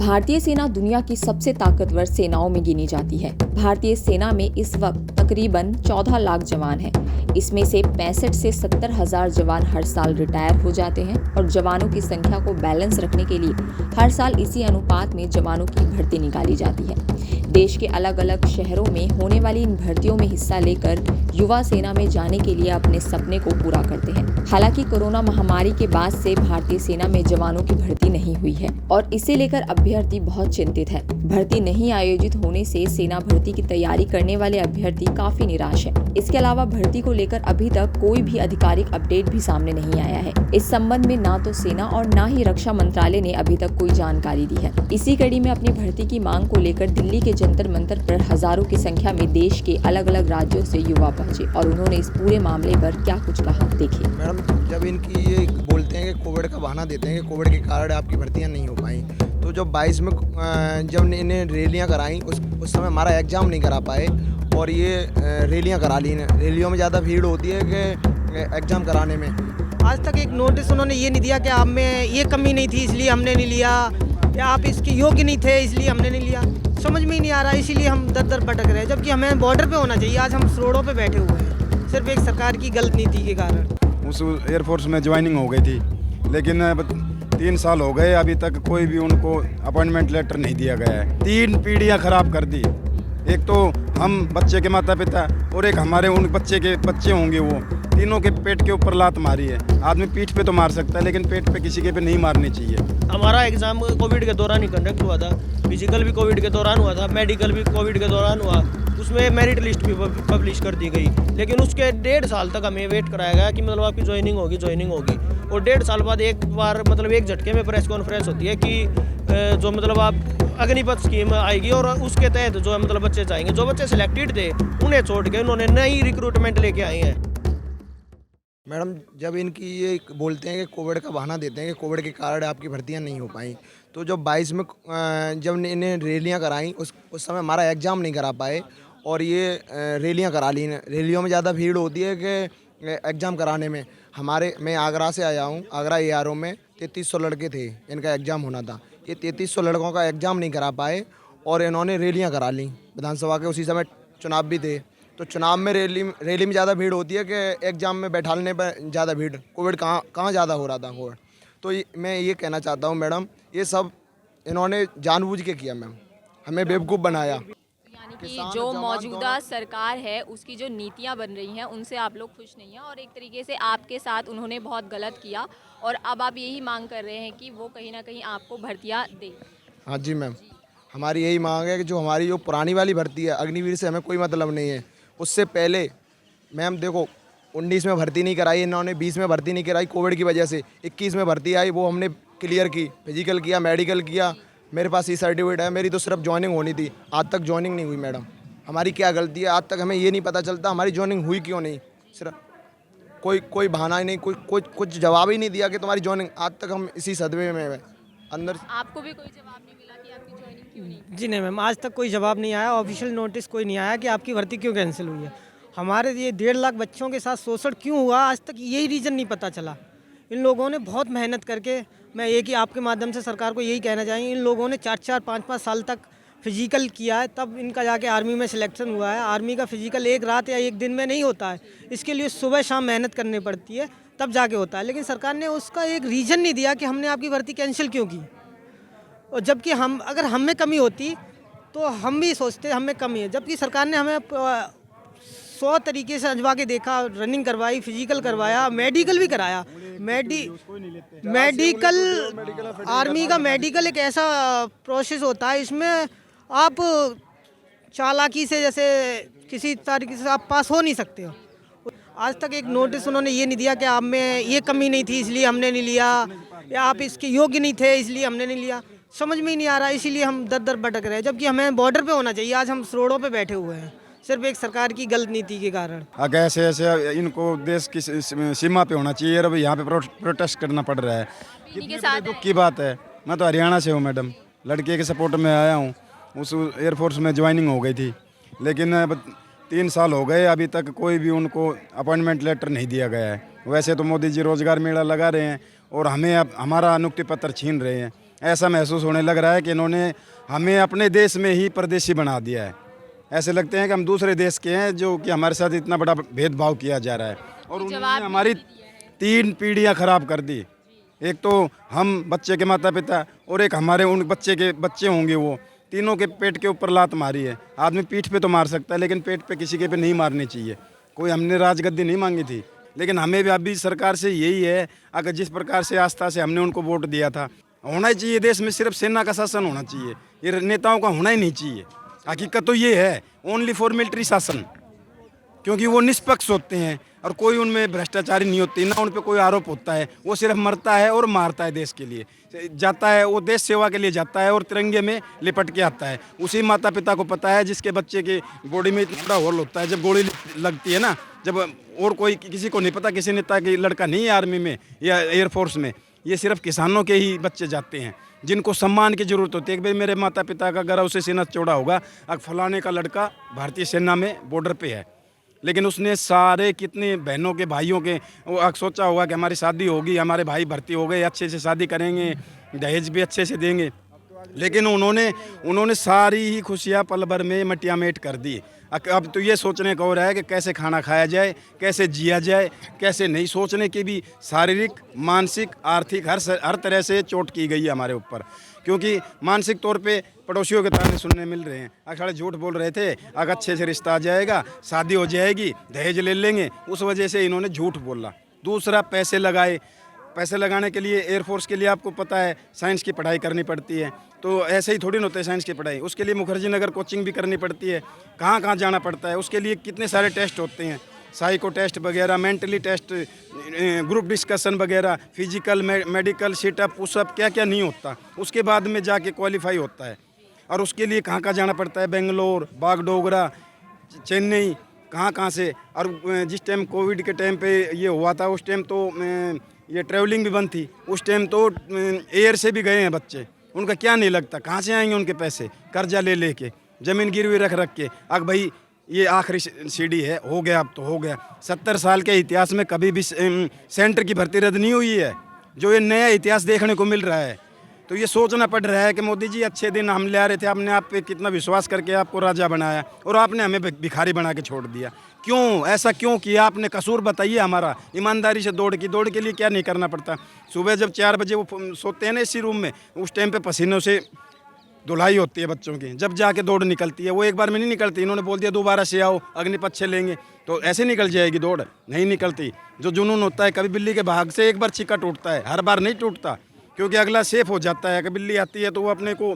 भारतीय सेना दुनिया की सबसे ताकतवर सेनाओं में गिनी जाती है। भारतीय सेना में इस वक्त तकरीबन 14 लाख जवान हैं। इसमें से 65 से 70 हजार जवान हर साल रिटायर हो जाते हैं और जवानों की संख्या को बैलेंस रखने के लिए हर साल इसी अनुपात में जवानों की भर्ती निकाली जाती है। देश के अलग अलग शहरों में होने वाली इन भर्तियों में हिस्सा लेकर युवा सेना में जाने के लिए अपने सपने को पूरा करते हैं। हालांकि कोरोना महामारी के बाद से भारतीय सेना में जवानों की भर्ती नहीं हुई है और इसे लेकर अभ्यर्थी बहुत चिंतित है। भर्ती नहीं आयोजित होने से सेना भर्ती की तैयारी करने वाले अभ्यर्थी काफी निराश है। इसके अलावा भर्ती को लेकर अभी तक कोई भी आधिकारिक अपडेट भी सामने नहीं आया है। इस संबंध में ना तो सेना और ना ही रक्षा मंत्रालय ने अभी तक कोई जानकारी दी है। इसी कड़ी में अपनी भर्ती की मांग को लेकर दिल्ली के जंतर मंतर पर हजारों की संख्या में देश के अलग अलग राज्यों से युवा पहुंचे और उन्होंने इस पूरे मामले पर क्या कुछ कहा, देखिए। मैडम, जब इनकी ये बोलते हैं कि कोविड का बहाना देते हैं कि कोविड के कारण आपकी भर्तियां नहीं हो पाई, तो जब 22 में जब इन्हें रैलियां कराई उस समय हमारा एग्ज़ाम नहीं करा पाए और ये रैलियां करा ली। रैलियों में ज़्यादा भीड़ होती है कि एग्ज़ाम कराने में। आज तक एक नोटिस उन्होंने ये नहीं दिया कि आप में ये कमी नहीं थी इसलिए हमने नहीं लिया, या आप इसके योग्य नहीं थे इसलिए हमने नहीं लिया। समझ में ही नहीं आ रहा, इसीलिए हम दर दर भटक रहे हैं, जबकि हमें बॉर्डर पे होना चाहिए। आज हम रोडों पे बैठे हुए हैं सिर्फ एक सरकार की गलत नीति के कारण। उस एयरफोर्स में ज्वाइनिंग हो गई थी, लेकिन अब 3 साल हो गए, अभी तक कोई भी उनको अपॉइंटमेंट लेटर नहीं दिया गया है। 3 पीढ़ियां खराब कर दी। एक तो हम बच्चे के माता पिता और एक हमारे उन बच्चे के बच्चे होंगे, वो तीनों के पेट के ऊपर लात मारी है। आदमी पीठ पे तो मार सकता है, लेकिन पेट पे किसी के पे नहीं मारनी चाहिए। हमारा एग्ज़ाम कोविड के दौरान ही कंडक्ट हुआ था, फिजिकल भी कोविड के दौरान हुआ था, मेडिकल भी कोविड के दौरान हुआ। उसमें मेरिट लिस्ट भी पब्लिश कर दी गई, लेकिन उसके 1.5 साल तक हमें वेट कराया गया कि मतलब आपकी ज्वाइनिंग होगी। और 1.5 साल बाद एक बार मतलब एक झटके में प्रेस कॉन्फ्रेंस होती है कि जो मतलब आप अग्निपथ स्कीम आएगी और उसके तहत जो मतलब बच्चे चाहेंगे। जो बच्चे सिलेक्टेड थे उन्हें छोड़ के उन्होंने नई रिक्रूटमेंट लेके आए हैं। मैडम, जब इनकी ये बोलते हैं कि कोविड का बहाना देते हैं कि कोविड के कारण आपकी भर्तियां नहीं हो पाई, तो जब 22 में जब इन्हें रैलियां कराई उस समय हमारा एग्ज़ाम नहीं करा पाए और ये रैलियां करा ली। रैलियों में ज़्यादा भीड़ होती है कि एग्ज़ाम कराने में। मैं आगरा से आया हूँ। आगरा ARO में 3300 लड़के थे, इनका एग्ज़ाम होना था। ये 3300 लड़कों का एग्ज़ाम नहीं करा पाए और इन्होंने रैलियाँ करा ली। विधानसभा के उसी समय चुनाव भी थे, तो चुनाव में रैली में ज़्यादा भीड़ होती है कि एग्ज़ाम में बैठाने पर ज़्यादा भीड़। कोविड कहाँ ज़्यादा हो रहा था कोविड। तो मैं ये कहना चाहता हूँ मैडम, ये सब इन्होंने जानबूझ के किया मैम, हमें बेवकूफ़ बनाया। यानी कि जो मौजूदा सरकार है उसकी जो नीतियां बन रही हैं उनसे आप लोग खुश नहीं हैं और एक तरीके से आपके साथ उन्होंने बहुत गलत किया और अब आप यही मांग कर रहे हैं कि वो कहीं ना कहीं आपको भर्तियां दे। हाँ जी मैम, हमारी यही मांग है कि जो हमारी जो पुरानी वाली भर्ती है, अग्निवीर से हमें कोई मतलब नहीं है। उससे पहले मैम देखो, 19 में भर्ती नहीं कराई इन्होंने, 20 में भर्ती नहीं कराई कोविड की वजह से, 21 में भर्ती आई वो हमने क्लियर की, फिजिकल किया, मेडिकल किया। मेरे पास ई सर्टिफिकेट है, मेरी तो सिर्फ ज्वाइनिंग होनी थी, आज तक ज्वाइनिंग नहीं हुई। मैडम, हमारी क्या गलती है? आज तक हमें ये नहीं पता चलता हमारी ज्वाइनिंग हुई क्यों नहीं। सिर्फ कोई बहाना ही नहीं, कुछ जवाब ही नहीं दिया कि तुम्हारी ज्वाइनिंग। आज तक हम इसी सदमे में है अंदर। आपको भी कोई जवाब नहीं मिला कि आपकी ज्वाइनिंग क्यों नहीं? जी नहीं मैम, आज तक कोई जवाब नहीं आया, ऑफिशियल नोटिस कोई नहीं आया कि आपकी भर्ती क्यों कैंसिल हुई है। हमारे ये 1.5 लाख बच्चों के साथ शोषण क्यों हुआ, आज तक यही रीज़न नहीं पता चला। इन लोगों ने बहुत मेहनत करके, मैं एक ही आपके माध्यम से सरकार को यही कहना चाहेंगे, इन लोगों ने 4-4, 5-5 साल तक फिजिकल किया है, तब इनका जाके आर्मी में सिलेक्शन हुआ है। आर्मी का फिजिकल एक रात या एक दिन में नहीं होता है, इसके लिए सुबह शाम मेहनत करनी पड़ती है, तब जाके होता है। लेकिन सरकार ने उसका एक रीज़न नहीं दिया कि हमने आपकी भर्ती कैंसिल क्यों की। और जबकि अगर हम में कमी होती तो हम भी सोचते हम में कमी है, जबकि सरकार ने हमें 100 तरीके से अजवा के देखा, रनिंग करवाई, फिजिकल करवाया, मेडिकल भी कराया। मेडिकल आर्मी का मेडिकल एक ऐसा प्रोसेस होता है, इसमें आप चालाकी से जैसे किसी तरीके से आप पास हो नहीं सकते हो। आज तक एक नोटिस उन्होंने ये नहीं दिया कि आप में ये कमी नहीं थी इसलिए हमने नहीं लिया, या आप इसके योग्य नहीं थे इसलिए हमने नहीं लिया। समझ में ही नहीं आ रहा, इसीलिए हम दर दर भटक रहे हैं, जबकि हमें बॉर्डर पे होना चाहिए। आज हम रोडों पे बैठे हुए हैं सिर्फ एक सरकार की गलत नीति के कारण। अगर ऐसे इनको देश की सीमा पे होना चाहिए, अब यहाँ पे प्रोटेस्ट करना पड़ रहा है। कितने बड़े दुख की बात है। मैं तो हरियाणा से हूँ मैडम, लड़के के सपोर्ट में आया हूँ। उस एयरफोर्स में ज्वाइनिंग हो गई थी, लेकिन अब 3 साल हो गए, अभी तक कोई भी उनको अपॉइंटमेंट लेटर नहीं दिया गया है। वैसे तो मोदी जी रोजगार मेला लगा रहे हैं और हमें अब हमारा नियुक्ति पत्र छीन रहे हैं। ऐसा महसूस होने लग रहा है कि इन्होंने हमें अपने देश में ही परदेशी बना दिया है। ऐसे लगते हैं कि हम दूसरे देश के हैं, जो कि हमारे साथ इतना बड़ा भेदभाव किया जा रहा है। और उन्होंने हमारी 3 पीढ़ियां खराब कर दी। एक तो हम बच्चे के माता पिता और एक हमारे उन बच्चे के बच्चे होंगे, वो तीनों के पेट के ऊपर लात मारी है। आदमी पीठ पे तो मार सकता है, लेकिन पेट पे किसी के पे नहीं मारनी चाहिए। कोई हमने राजगद्दी नहीं मांगी थी, लेकिन हमें भी अभी सरकार से यही है, अगर जिस प्रकार से आस्था से हमने उनको वोट दिया था, होना ही चाहिए देश में सिर्फ सेना का शासन होना चाहिए, ये नेताओं का होना ही नहीं चाहिए। हकीकत तो ये है, ओनली फॉर मिलिट्री शासन, क्योंकि वो निष्पक्ष होते हैं और कोई उनमें भ्रष्टाचारी नहीं होती, ना उन पर कोई आरोप होता है। वो सिर्फ मरता है और मारता है, देश के लिए जाता है, वो देश सेवा के लिए जाता है और तिरंगे में लिपट के आता है। उसी माता पिता को पता है जिसके बच्चे के बॉडी में इतना बड़ा होल होता है जब गोली लगती है ना, जब और कोई किसी को नहीं पता, किसी नेता की लड़का नहीं है आर्मी में या एयरफोर्स में, ये सिर्फ किसानों के ही बच्चे जाते हैं जिनको सम्मान की जरूरत होती है। एक बार मेरे माता पिता का गर्व से सीना चौड़ा होगा, अब फलाने का लड़का भारतीय सेना में बॉर्डर पे है, लेकिन उसने सारे कितने बहनों के भाइयों के वो सोचा होगा कि हमारी शादी होगी, हमारे भाई भर्ती हो गए, अच्छे से शादी करेंगे, दहेज भी अच्छे से देंगे, लेकिन उन्होंने सारी ही खुशियाँ पल भर में मटिया मेट कर दी। अब तो ये सोचने का हो रहा है कि कैसे खाना खाया जाए, कैसे जिया जाए, कैसे नहीं सोचने की भी शारीरिक, मानसिक, आर्थिक हर तरह से चोट की गई है हमारे ऊपर। क्योंकि मानसिक तौर पे पड़ोसियों के ताने सुनने मिल रहे हैं, अखाड़े झूठ बोल रहे थे, अगर अच्छे से रिश्ता आ जाएगा, शादी हो जाएगी, दहेज ले लेंगे, उस वजह से इन्होंने झूठ बोला। दूसरा, पैसे लगाए। पैसे लगाने के लिए एयरफोर्स के लिए आपको पता है साइंस की पढ़ाई करनी पड़ती है, तो ऐसे ही थोड़ी ना होता है साइंस की पढ़ाई, उसके लिए मुखर्जी नगर कोचिंग भी करनी पड़ती है, कहाँ कहाँ जाना पड़ता है, उसके लिए कितने सारे टेस्ट होते हैं, साइको टेस्ट वगैरह, मेंटली टेस्ट, ग्रुप डिस्कशन वगैरह, फिजिकल, मेडिकल, सीटअप, पुशअप, क्या क्या नहीं होता, उसके बाद में जाके क्वालिफाई होता है। और उसके लिए कहाँ कहाँ जाना पड़ता है, बेंगलोर, बागडोगरा, चेन्नई, कहाँ से। और जिस टाइम कोविड के टाइम पे ये हुआ था, उस टाइम तो ये ट्रैवलिंग भी बंद थी, उस टाइम तो एयर से भी गए हैं बच्चे, उनका क्या नहीं लगता, कहाँ से आएंगे उनके पैसे, कर्जा ले लेके, ज़मीन गिरवी रख के। अब भाई ये आखिरी सीढ़ी है, हो गया, अब तो हो गया। 70 साल के इतिहास में कभी भी सेंटर की भर्ती रद्द नहीं हुई है, जो ये नया इतिहास देखने को मिल रहा है। तो ये सोचना पड़ रहा है कि मोदी जी, अच्छे दिन हम ले आ रहे थे, आपने आप पे कितना विश्वास करके आपको राजा बनाया और आपने हमें भिखारी बना के छोड़ दिया। क्यों ऐसा क्यों किया आपने? कसूर बताइए हमारा। ईमानदारी से दौड़ के लिए क्या नहीं करना पड़ता। सुबह जब 4 बजे वो सोते हैं ना इसी रूम में, उस टाइम पे पसीनों से धुलाई होती है बच्चों की, जब जाके दौड़ निकलती है। वो एक बार में नहीं निकलती, इन्होंने बोल दिया दोबारा से आओ, अग्निपथ से लेंगे, तो ऐसे निकल जाएगी दौड़? नहीं निकलती। जो जुनून होता है, कभी बिल्ली के भाग से एक बार छिक्का टूटता है, हर बार नहीं टूटता, क्योंकि अगला सेफ हो जाता है। अगर बिल्ली आती है तो वो अपने को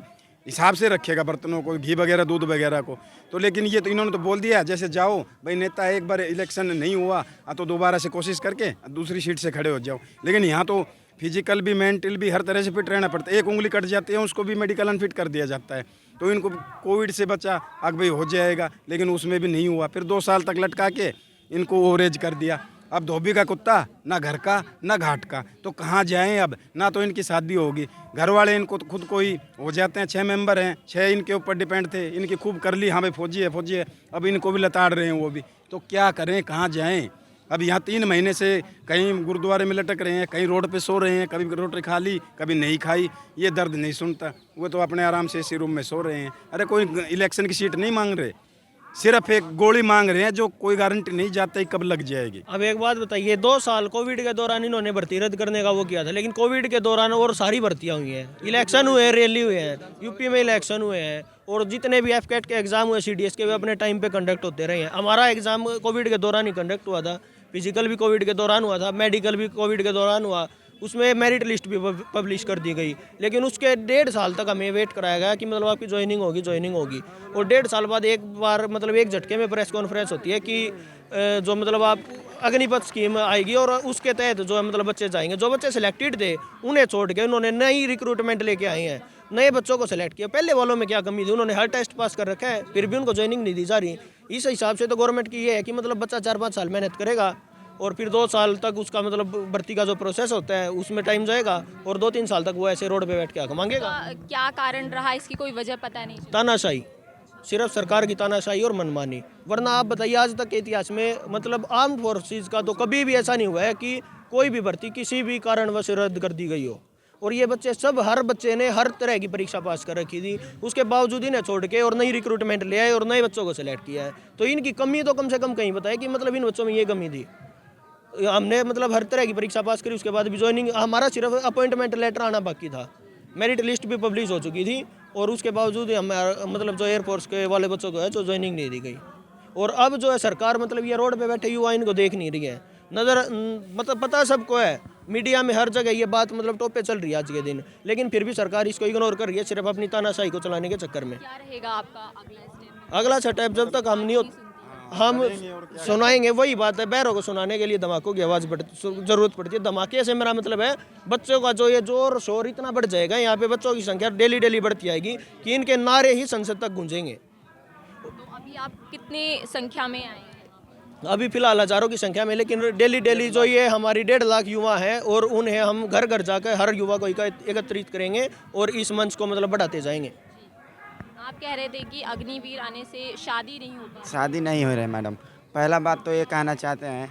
हिसाब से रखेगा, बर्तनों को, घी वगैरह, दूध वगैरह को। तो लेकिन ये तो इन्होंने तो बोल दिया, जैसे जाओ भाई, नेता एक बार इलेक्शन नहीं हुआ तो दोबारा से कोशिश करके दूसरी सीट से खड़े हो जाओ। लेकिन यहाँ तो फिजिकल भी, मेंटल भी, हर तरह से फिट रहना पड़ता है। एक उंगली कट जाती है, उसको भी मेडिकल अनफिट कर दिया जाता है। तो इनको कोविड से बचा, अब भाई हो जाएगा, लेकिन उसमें भी नहीं हुआ। फिर 2 साल तक लटका के इनको ओवरेज कर दिया। अब धोबी का कुत्ता, ना घर का ना घाट का, तो कहाँ जाएं अब? ना तो इनकी शादी होगी, घर वाले इनको खुद को ही हो जाते हैं, 6 मेंबर हैं, 6 इनके ऊपर डिपेंड थे, इनकी खूब कर ली, हाँ भाई फौजी है, अब इनको भी लताड़ रहे हैं वो भी। तो क्या करें, कहाँ जाएं? अब यहाँ 3 महीने से कहीं गुरुद्वारे में लटक रहे हैं, कहीं रोड पे सो रहे हैं, कभी रोटी खा ली, कभी नहीं खाई, ये दर्द नहीं सुनता। वो तो अपने आराम से इसी रूम में सो रहे हैं। अरे कोई इलेक्शन की सीट नहीं मांग रहे, सिर्फ एक गोली मांग रहे हैं, जो कोई गारंटी नहीं जाता कब लग जाएगी। अब एक बात बताइए, 2 साल कोविड के दौरान इन्होंने भर्ती रद्द करने का वो किया था, लेकिन कोविड के दौरान और सारी भर्तियां हुई हैं, इलेक्शन हुए, रैली हुए हैं, यूपी में इलेक्शन हुए हैं, और जितने भी एफकेट के एग्जाम हुए, सीडीएस के, वे अपने टाइम पे कंडक्ट होते रहे हैं। हमारा एग्जाम कोविड के दौरान ही कंडक्ट हुआ था, फिजिकल भी कोविड के दौरान हुआ था, मेडिकल भी कोविड के दौरान हुआ, उसमें मेरिट लिस्ट भी पब्लिश कर दी गई। लेकिन उसके 1.5 साल तक हमें वेट कराया गया कि मतलब आपकी ज्वाइनिंग होगी। और 1.5 साल बाद एक बार मतलब एक झटके में प्रेस कॉन्फ्रेंस होती है कि जो मतलब आप अग्निपथ स्कीम आएगी और उसके तहत जो मतलब बच्चे जाएंगे। जो बच्चे सिलेक्टेड थे उन्हें छोड़ के उन्होंने नई रिक्रूटमेंट लेके आए हैं, नए बच्चों को सिलेक्ट किया। पहले वालों में क्या कमी थी, उन्होंने हर टेस्ट पास कर रखा है, फिर भी उनको ज्वाइनिंग नहीं दी जा रही। इस हिसाब से तो गवर्नमेंट की ये है कि मतलब बच्चा 4-5 साल मेहनत करेगा और फिर 2 साल तक उसका मतलब भर्ती का जो प्रोसेस होता है उसमें टाइम जाएगा, और 2-3 साल तक वो ऐसे रोड पे बैठ के आके मांगेगा। क्या कारण रहा, इसकी कोई वजह पता नहीं? तानाशाही, सिर्फ सरकार की तानाशाही और मनमानी। वरना आप बताइए, आज तक के इतिहास में मतलब आर्म फोर्सेस का तो कभी भी ऐसा नहीं हुआ है कि कोई भी भर्ती किसी भी कारणवश रद्द कर दी गई हो। और ये बच्चे सब, हर बच्चे ने हर तरह की परीक्षा पास कर रखी थी, उसके बावजूद इन्हें छोड़ के और नई रिक्रूटमेंट ले आए और नए बच्चों को सिलेक्ट किया है। तो इनकी कमी तो कम से कम कहीं बताए कि मतलब इन बच्चों में ये कमी थी। हमने मतलब हर तरह की परीक्षा पास करी, उसके बाद भी ज्वाइनिंग, हमारा सिर्फ अपॉइंटमेंट लेटर आना बाकी था, मेरिट लिस्ट भी पब्लिश हो चुकी थी और उसके बावजूद हम मतलब जो एयरफोर्स के वाले बच्चों को है जो ज्वाइनिंग नहीं दी गई। और अब जो है सरकार मतलब ये रोड पे बैठे युवा इनको देख नहीं रही है, नज़र मतलब पता सबको है, मीडिया में हर जगह ये बात मतलब टॉप पे चल रही है आज के दिन, लेकिन फिर भी सरकार इसको इग्नोर कर रही है सिर्फ अपनी तानाशाही को चलाने के चक्कर में। क्या रहेगा आपका अगला स्टेप? अगला स्टेप जब तक हम नहीं हम सुनाएंगे, वही बात है, बैरों को सुनाने के लिए धमाकों की आवाज़ ज़रूरत पड़ती है। धमाके से मेरा मतलब है बच्चों का जो ये जोर शोर इतना बढ़ जाएगा, यहाँ पे बच्चों की संख्या डेली डेली बढ़ती आएगी कि इनके नारे ही संसद तक गूंजेंगे। तो अभी आप कितने संख्या में आए हैं? अभी फिलहाल हज़ारों की संख्या में, लेकिन डेली डेली जो ये हमारी 1.5 लाख युवा हैं और उन्हें हम घर घर जाकर हर युवा को एकत्रित करेंगे और इस मंच को मतलब बढ़ाते जाएंगे। आप कह रहे थे कि अग्निवीर आने से शादी नहीं होती। शादी नहीं हो रही मैडम। पहला बात तो ये कहना चाहते हैं,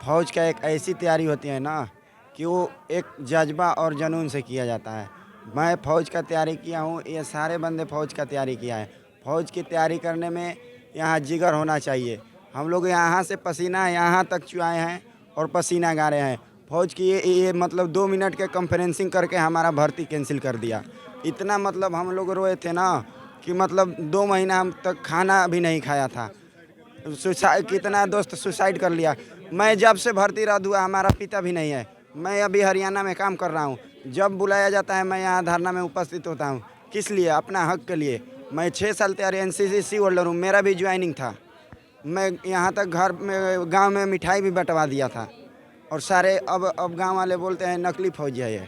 फौज का एक ऐसी तैयारी होती है ना कि वो एक जज्बा और जुनून से किया जाता है। मैं फ़ौज का तैयारी किया हूँ, ये सारे बंदे फ़ौज का तैयारी किया है। फ़ौज की तैयारी करने में यहाँ जिगर होना चाहिए। हम लोग यहाँ से पसीना यहाँ तक चुआए हैं और पसीना गा रहे हैं। फ़ौज की ये मतलब 2 मिनट के कॉन्फ्रेंसिंग करके हमारा भर्ती कैंसिल कर दिया। इतना मतलब हम लोग रोए थे ना कि मतलब 2 महीना हम तक खाना भी नहीं खाया था। सुसाइड, कितना दोस्त सुसाइड कर लिया। मैं जब से भर्ती रद्द हुआ, हमारा पिता भी नहीं है। मैं अभी हरियाणा में काम कर रहा हूँ। जब बुलाया जाता है मैं यहाँ धरना में उपस्थित होता हूँ। किस लिए? अपना हक के लिए। मैं 6 साल तैयारी NCC होल्डर हूँ, मेरा भी ज्वाइनिंग था। मैं यहाँ तक घर में गांव में मिठाई भी बंटवा दिया था और सारे अब गांव वाले बोलते हैं नकली फौजी है ये।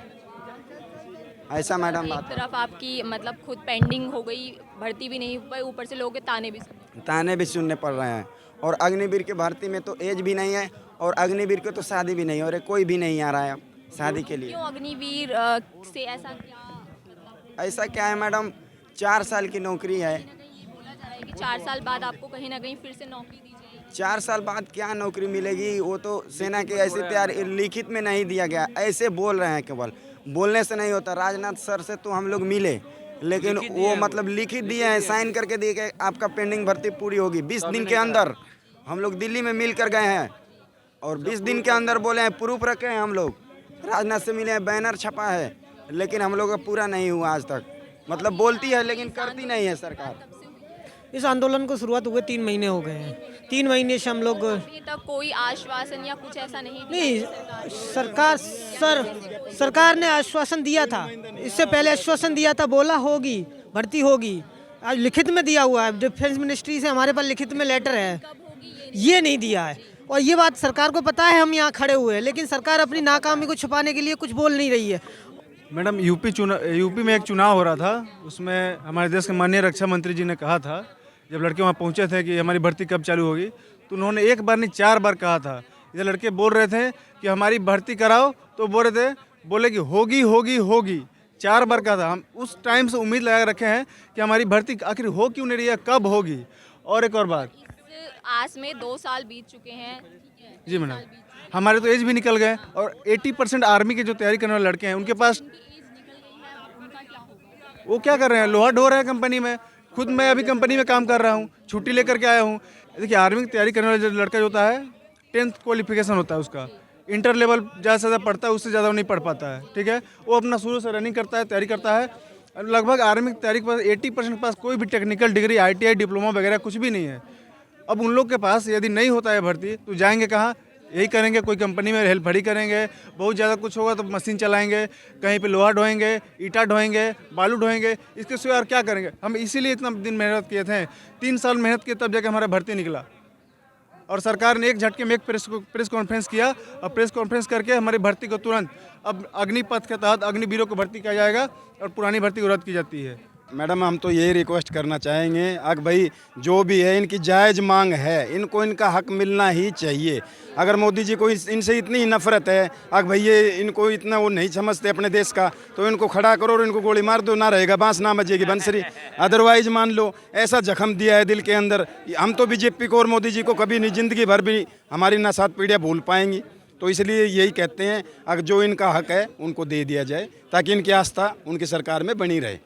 ऐसा मैडम एक बात। तरफ आपकी मतलब खुद पेंडिंग हो गई, भर्ती भी नहीं हो पाई, ऊपर से लोगों के ताने भी सुने। ताने भी सुनने पड़ रहे हैं। और अग्निवीर की भर्ती में तो एज भी नहीं है और अग्निवीर को तो शादी भी नहीं हो रही, कोई भी नहीं आ रहा है अब शादी के लिए। क्यों अग्निवीर से ऐसा क्या? ऐसा क्या है मैडम, 4 साल की नौकरी है। ये बोला जा रहा है कि 4 साल बाद आपको कहीं ना कहीं फिर से नौकरी दी जाएगी। 4 साल बाद क्या नौकरी मिलेगी? वो तो सेना की ऐसी तैयारी लिखित में नहीं दिया गया, ऐसे बोल रहे हैं। केवल बोलने से नहीं होता। राजनाथ सर से तो हम लोग मिले, लेकिन वो मतलब लिखित दिए हैं, साइन करके दिए कि आपका पेंडिंग भर्ती पूरी होगी 20 दिन के अंदर। हम लोग दिल्ली में मिल कर गए हैं और 20 दिन के अंदर बोले हैं, प्रूफ रखे हैं। हम लोग राजनाथ से मिले हैं, बैनर छपा है, लेकिन हम लोग का पूरा नहीं हुआ आज तक। मतलब बोलती है लेकिन करती नहीं है सरकार। इस आंदोलन को शुरुआत हुए 3 महीने हो गए हैं। 3 महीने से हम लोग अभी तक कोई आश्वासन या कुछ ऐसा नहीं दिया नहीं, है सरकार? सरकार ने आश्वासन दिया था, इससे पहले आश्वासन दिया था, बोला होगी भर्ती होगी। आज लिखित में दिया हुआ है, डिफेंस मिनिस्ट्री से हमारे पास लिखित में लेटर है, ये नहीं दिया है। और ये बात सरकार को पता है, हम यहाँ खड़े हुए हैं, लेकिन सरकार अपनी नाकामी को छुपाने के लिए कुछ बोल नहीं रही है। मैडम यूपी में एक चुनाव हो रहा था, उसमें हमारे देश के माननीय रक्षा मंत्री जी ने कहा था, जब लड़के वहाँ पहुँचे थे कि हमारी भर्ती कब चालू होगी, तो उन्होंने 1 बार नहीं 4 बार कहा था। ये लड़के बोल रहे थे कि हमारी भर्ती कराओ, तो बोले कि होगी होगी होगी। 4 बार कहा था। हम उस टाइम से उम्मीद लगा रखे हैं कि हमारी भर्ती आखिर हो क्यों नहीं रही है, कब होगी। और एक और बात, इस आस में 2 साल बीत चुके हैं। जी मैडम, हमारे तो एज भी निकल गए और 80% आर्मी के जो तैयारी करने वाले लड़के हैं उनके पास वो क्या कर रहे हैं, लोहा ढो रहे हैं कंपनी में। खुद मैं अभी कंपनी में काम कर रहा हूँ, छुट्टी लेकर के आया हूँ। देखिए, आर्मी की तैयारी करने वाला जो लड़का जो होता है 10th क्वालिफिकेशन होता है उसका, इंटर लेवल ज़्यादा से ज़्यादा पढ़ता है, उससे ज़्यादा वो नहीं पढ़ पाता है। ठीक है, वो अपना शुरू से रनिंग करता है, तैयारी करता है। लगभग आर्मी की तैयारी के पास 80% के पास कोई भी टेक्निकल डिग्री, ITI डिप्लोमा वगैरह कुछ भी नहीं है। अब उन लोग के पास यदि नहीं होता है भर्ती, तो जाएंगे कहाँ? यही करेंगे, कोई कंपनी में हेल्प भरी करेंगे, बहुत ज़्यादा कुछ होगा तो मशीन चलाएंगे, कहीं पे लोहा ढोएंगे, ईटा ढोएंगे, बालू ढोएंगे, इसके सिवा और क्या करेंगे? हम इसीलिए इतना दिन मेहनत किए थे, 3 साल मेहनत किए, तब जाके हमारा भर्ती निकला। और सरकार ने एक झटके में एक प्रेस कॉन्फ्रेंस किया और प्रेस कॉन्फ्रेंस करके हमारी भर्ती को तुरंत अब अग्निपथ के तहत अग्निवीरों को भर्ती किया जाएगा और पुरानी भर्ती को रद्द की जाती है। मैडम, हम तो यही रिक्वेस्ट करना चाहेंगे, अगर भाई जो भी है इनकी जायज़ मांग है, इनको इनका हक मिलना ही चाहिए। अगर मोदी जी को इनसे इतनी नफरत है, अगर भाई ये इनको इतना वो नहीं समझते अपने देश का, तो इनको खड़ा करो और इनको गोली मार दो, ना रहेगा बांस ना बजेगी बंसरी। अदरवाइज मान लो ऐसा जख्म दिया है दिल के अंदर, हम तो बीजेपी को और मोदी जी को कभी नहीं, ज़िंदगी भर भी हमारी ना 7 पीढ़ियाँ भूल पाएंगी। तो इसलिए यही कहते हैं अगर जो इनका हक है उनको दे दिया जाए ताकि इनकी आस्था उनकी सरकार में बनी रहे।